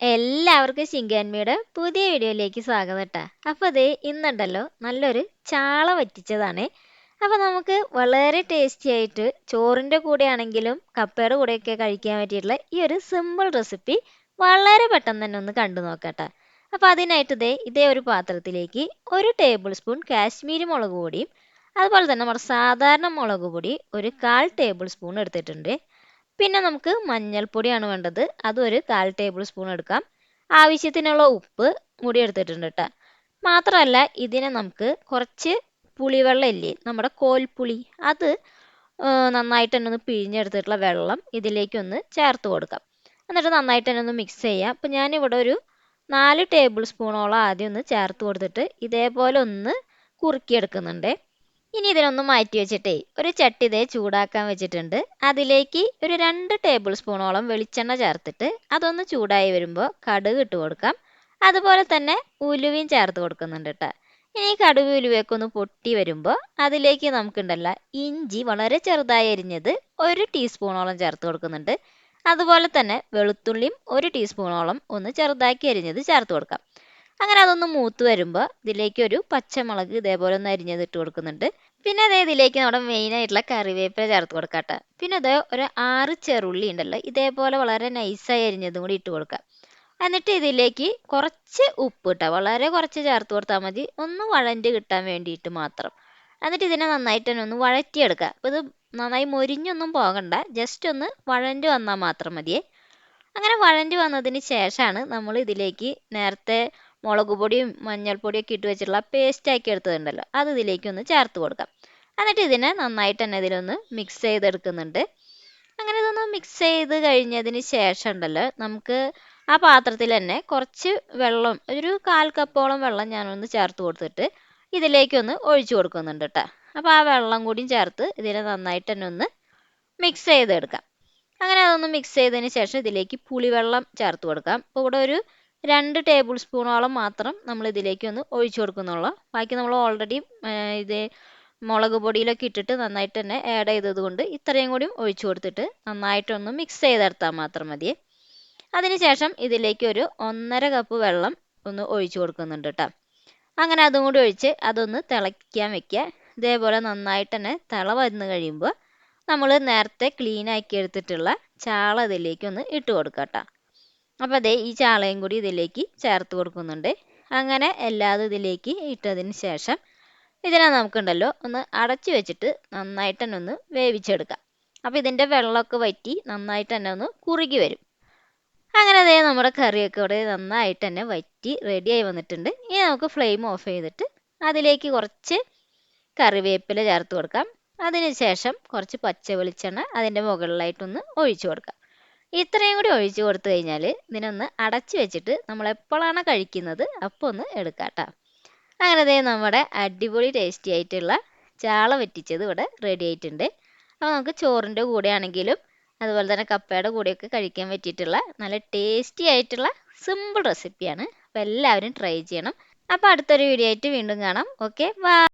എല്ലാവർക്കും ശിങ്കാൻമിയുടെ പുതിയ വീഡിയോയിലേക്ക് സ്വാഗതം കേട്ടോ. അപ്പോൾ അതേ ഇന്നുണ്ടല്ലോ നല്ലൊരു ചാള വറ്റിച്ചതാണ്. അപ്പോൾ നമുക്ക് വളരെ ടേസ്റ്റി ആയിട്ട് ചോറിൻ്റെ കൂടെ ആണെങ്കിലും കപ്പയുടെ കൂടെയൊക്കെ കഴിക്കാൻ പറ്റിയിട്ടുള്ള ഈ ഒരു സിമ്പിൾ റെസിപ്പി വളരെ പെട്ടെന്ന് തന്നെ ഒന്ന് കണ്ടു നോക്കട്ടെ. അപ്പോൾ അതിനായിട്ട് ഇതേ ഒരു പാത്രത്തിലേക്ക് 1 ടേബിൾ സ്പൂൺ കാശ്മീരി മുളക് പൊടിയും അതുപോലെ തന്നെ നമ്മുടെ സാധാരണ മുളക് പൊടി ഒരു 1/4 ടേബിൾ സ്പൂൺ എടുത്തിട്ടുണ്ട്. പിന്നെ നമുക്ക് മഞ്ഞൾപ്പൊടിയാണ് വേണ്ടത്, അതും ഒരു 1/4 ടേബിൾ സ്പൂൺ എടുക്കാം. ആവശ്യത്തിനുള്ള ഉപ്പ് കൂടി എടുത്തിട്ടുണ്ട് കേട്ടോ. മാത്രമല്ല ഇതിനെ നമുക്ക് കുറച്ച് പുളിവെള്ളം ഇല്ലേ, നമ്മുടെ കോൽപ്പുളി, അത് നന്നായിട്ട് തന്നെ ഒന്ന് പിഴിഞ്ഞെടുത്തിട്ടുള്ള വെള്ളം ഇതിലേക്കൊന്ന് ചേർത്ത് കൊടുക്കാം. എന്നിട്ട് നന്നായിട്ട് തന്നെ ഒന്ന് മിക്സ് ചെയ്യാം. അപ്പം ഞാനിവിടെ ഒരു 4 ടേബിൾ സ്പൂണോളം ആദ്യം ഒന്ന് ചേർത്ത് കൊടുത്തിട്ട് ഇതേപോലെ ഒന്ന് കുറുക്കിയെടുക്കുന്നുണ്ട്. ഇനി ഇതിനൊന്ന് മാറ്റി വെച്ചിട്ടേ ഒരു ചട്ടി ചൂടാക്കാൻ വെച്ചിട്ടുണ്ട്. അതിലേക്ക് ഒരു 2 ടേബിൾ സ്പൂണോളം വെളിച്ചെണ്ണ ചേർത്തിട്ട് അതൊന്ന് ചൂടായി വരുമ്പോൾ കടുക് ഇട്ട് കൊടുക്കാം. അതുപോലെ തന്നെ ഉലുവയും ചേർത്ത് കൊടുക്കുന്നുണ്ട് കേട്ടോ. ഇനി കടുക് ഉലുവയൊക്കെ ഒന്ന് പൊട്ടി വരുമ്പോൾ അതിലേക്ക് നമുക്കുണ്ടല്ല ഇഞ്ചി വളരെ ചെറുതായി അരിഞ്ഞത് 1 ടീസ്പൂണോളം ചേർത്ത് കൊടുക്കുന്നുണ്ട്. അതുപോലെ തന്നെ വെളുത്തുള്ളിയും 1 ടീസ്പൂണോളം ഒന്ന് ചെറുതാക്കി അരിഞ്ഞത് ചേർത്ത് കൊടുക്കാം. അങ്ങനെ അതൊന്ന് മൂത്ത് വരുമ്പോൾ ഇതിലേക്ക് ഒരു പച്ചമുളക് ഇതേപോലെ ഒന്ന് അരിഞ്ഞത് ഇട്ട് കൊടുക്കുന്നുണ്ട്. പിന്നെ ഇതിലേക്ക് നമ്മുടെ മെയിൻ ആയിട്ടുള്ള കറിവേപ്പില ചേർത്ത് കൊടുക്കാട്ടോ. പിന്നെ ഒരു 6 ചെറുള്ളി ഉണ്ടല്ലോ, ഇതേപോലെ വളരെ നൈസായി അരിഞ്ഞതും കൂടി ഇട്ട് കൊടുക്കാം. എന്നിട്ട് ഇതിലേക്ക് കുറച്ച് ഉപ്പ് ഇട്ടാൽ വളരെ കുറച്ച് ചേർത്ത് കൊടുത്താൽ മതി, ഒന്ന് വഴണ്ട് കിട്ടാൻ വേണ്ടിയിട്ട് മാത്രം. എന്നിട്ട് ഇതിനെ നന്നായിട്ട് തന്നെ ഒന്ന് വഴറ്റിയെടുക്കുക. അപ്പോൾ ഇത് നന്നായി മൊരിഞ്ഞൊന്നും പോകണ്ട, ജസ്റ്റ് ഒന്ന് വഴണ്ട് വന്നാൽ മാത്രം മതിയേ. അങ്ങനെ വഴണ്ട് വന്നതിന് ശേഷമാണ് നമ്മൾ ഇതിലേക്ക് നേരത്തെ മുളക് പൊടിയും മഞ്ഞൾപ്പൊടിയൊക്കെ ഇട്ട് വെച്ചിട്ടുള്ള പേസ്റ്റ് ആക്കി എടുത്തതുണ്ടല്ലോ, അത് ഇതിലേക്ക് ഒന്ന് ചേർത്ത് കൊടുക്കാം. എന്നിട്ട് ഇതിനെ നന്നായിട്ട് തന്നെ ഇതിലൊന്ന് മിക്സ് ചെയ്തെടുക്കുന്നുണ്ട്. അങ്ങനെ ഇതൊന്ന് മിക്സ് ചെയ്ത് കഴിഞ്ഞതിന് ശേഷം ഉണ്ടല്ലോ നമുക്ക് ആ പാത്രത്തിൽ തന്നെ കുറച്ച് വെള്ളം, ഒരു 1/4 കപ്പോളം വെള്ളം ഞാനൊന്ന് ചേർത്ത് കൊടുത്തിട്ട് ഇതിലേക്കൊന്ന് ഒഴിച്ചു കൊടുക്കുന്നുണ്ട് കേട്ടോ. അപ്പോൾ ആ വെള്ളം കൂടിയും ചേർത്ത് ഇതിനെ നന്നായിട്ട് തന്നെ ഒന്ന് മിക്സ് ചെയ്തെടുക്കാം. അങ്ങനെ അതൊന്ന് മിക്സ് ചെയ്തതിന് ശേഷം ഇതിലേക്ക് പുളിവെള്ളം ചേർത്ത് കൊടുക്കാം. അപ്പോൾ ഇവിടെ ഒരു 2 ടേബിൾ സ്പൂണോളം മാത്രം നമ്മൾ ഇതിലേക്ക് ഒന്ന് ഒഴിച്ചു കൊടുക്കുന്നുള്ളൂ. ബാക്കി നമ്മൾ ഓൾറെഡി ഇത് മുളക് പൊടിയിലൊക്കെ ഇട്ടിട്ട് നന്നായിട്ട് തന്നെ ആഡ് ചെയ്തത് കൊണ്ട് ഇത്രയും കൂടി ഒഴിച്ചു കൊടുത്തിട്ട് നന്നായിട്ടൊന്ന് മിക്സ് ചെയ്തെടുത്താൽ മാത്രം മതി. അതിനുശേഷം ഇതിലേക്ക് ഒരു 1.5 കപ്പ് വെള്ളം ഒന്ന് ഒഴിച്ചു കൊടുക്കുന്നുണ്ട് കേട്ടോ. അങ്ങനെ അതും കൂടി ഒഴിച്ച് അതൊന്ന് തിളയ്ക്കാൻ വെക്കുക. ഇതേപോലെ നന്നായിട്ട് തന്നെ തിള വന്ന് കഴിയുമ്പോൾ നമ്മൾ നേരത്തെ ക്ലീൻ ആക്കി എടുത്തിട്ടുള്ള ചാള ഇതിലേക്ക് ഒന്ന് ഇട്ട് കൊടുക്കാം കേട്ടോ. അപ്പോൾ ഈ ചാളയും കൂടി ഇതിലേക്ക് ചേർത്ത് കൊടുക്കുന്നുണ്ട്. അങ്ങനെ എല്ലാതും ഇതിലേക്ക് ഇട്ടതിന് ശേഷം ഇതിനെ നമുക്കുണ്ടല്ലോ ഒന്ന് അടച്ചു വെച്ചിട്ട് നന്നായിട്ട് തന്നെ ഒന്ന് വേവിച്ചെടുക്കാം. അപ്പോൾ ഇതിൻ്റെ വെള്ളമൊക്കെ വറ്റി നന്നായിട്ട് തന്നെ ഒന്ന് കുറുകി വരും. അങ്ങനെ നമ്മുടെ കറിയൊക്കെ ഇവിടെ നന്നായിട്ട് തന്നെ വറ്റി റെഡിയായി വന്നിട്ടുണ്ട്. ഇനി നമുക്ക് ഫ്ലെയിം ഓഫ് ചെയ്തിട്ട് അതിലേക്ക് കുറച്ച് കറിവേപ്പില ചേർത്ത് കൊടുക്കാം. അതിനുശേഷം കുറച്ച് പച്ച വെളിച്ചെണ്ണ അതിൻ്റെ മുകളിലായിട്ടൊന്ന് ഒഴിച്ചു കൊടുക്കാം. ഇത്രയും കൂടി ഒഴിച്ചു കൊടുത്തു കഴിഞ്ഞാൽ ഇതിനൊന്ന് അടച്ചു വെച്ചിട്ട് നമ്മൾ എപ്പോഴാണ് കഴിക്കുന്നത് അപ്പോൾ ഒന്ന് എടുക്കാം കേട്ടോ. അങ്ങനെ നമ്മുടെ അടിപൊളി ടേസ്റ്റി ആയിട്ടുള്ള ചാള വറ്റിച്ചത് ഇവിടെ റെഡി ആയിട്ടുണ്ട്. അപ്പോൾ നമുക്ക് ചോറിൻ്റെ കൂടെ ആണെങ്കിലും അതുപോലെ തന്നെ കപ്പയുടെ കൂടെയൊക്കെ കഴിക്കാൻ പറ്റിയിട്ടുള്ള നല്ല ടേസ്റ്റി ആയിട്ടുള്ള സിമ്പിൾ റെസിപ്പിയാണ്. അപ്പോൾ എല്ലാവരും ട്രൈ ചെയ്യണം. അപ്പോൾ അടുത്തൊരു വീഡിയോ ആയിട്ട് വീണ്ടും കാണാം. Okay, by.